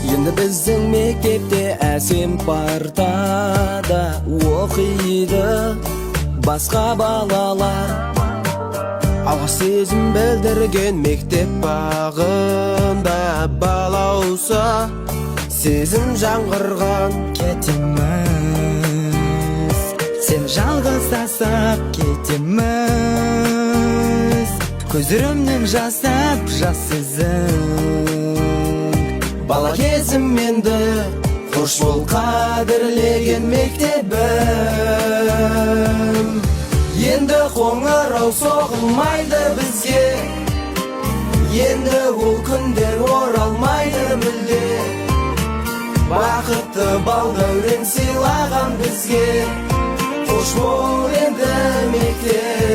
Енді біздің мектепте әсем партада оқиды басқа балалар. Алғаш сезім білдірген мектеп бағында балауса сезім жаңғырған. Кетеміз, сен жалғыз тастап кетеміз, көздерімнен жасап жас сезім. Бала кезімменді қош бол қадірлеген мектебім. Енді қоңырау соғылмайды бізге, енді ол күндер оралмайды мүлде. Бақытты бал дәурен сыйлаған бізге, қош бол енді мектеп.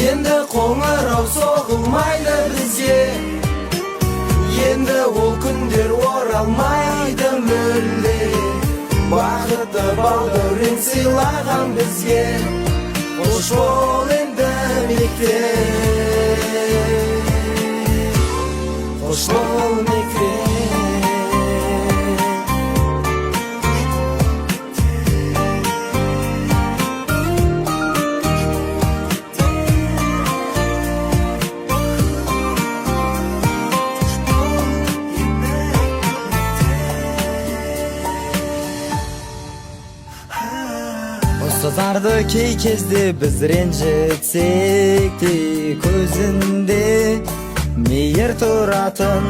Енді қоңырау соғылмайды бізге, енді ол күндер оралмайды мүлде. Бақытты бал дәурен сыйлаған бізге, қош бол енді мектеп. Қош бол мектеп. Ұстаздарды кей кезде біз ренжітсек те, көзінде мейір тұратын.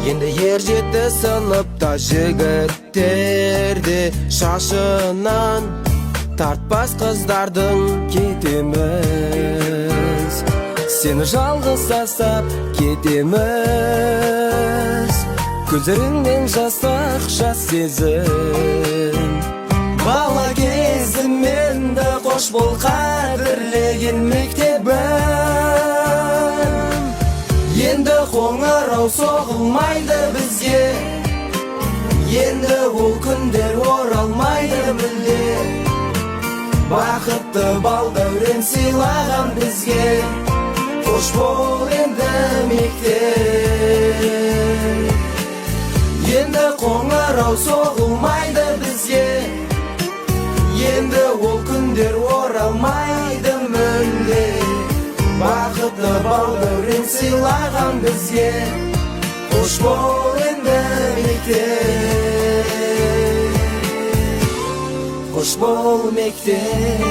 Енді ер жетті сыныпта жігіттерде шашынан тартпас қыздардың. Кетеміз, сені жалғыз тастап кетеміз, көздеріңнен жастық жас сезім. Бала кезімменді қош бол қадірлеген мектебім. Енді қоңырау соғылмайды бізге, енді ол күндер оралмайды мүлде. Бақытты бал дәурен сыйлаған бізге, қош бол енді мектеп. Енді қоңырау соғылмайды бізге, енді ол күндер оралмайды мүлде. Бақытты бал дәурен сыйлаған бізге, қош бол енді мектеп. Қош бол мектеп.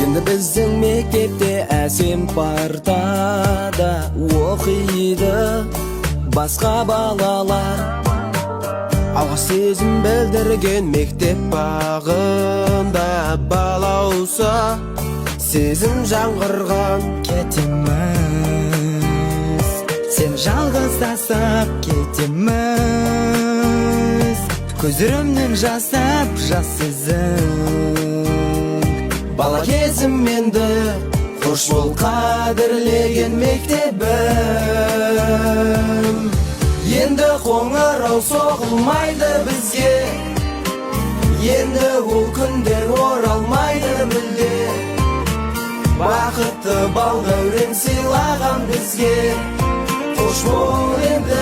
Енді біздің мектепте әсем партада оқиды басқа балалар. Алғаш сезім білдірген мектеп бағында балауса сезім жаңғырған. Кетеміз, сен жалғыз тастап кетеміз, көздерімнен жасап жас сезім. Бала кезімменді қош бол қадірлеген мектебім. Енді қоңырау соғылмайды бізге, енді ол күндер оралмайды мүлде. Бақытты бал дәурен сыйлаған бізге, қош бол енді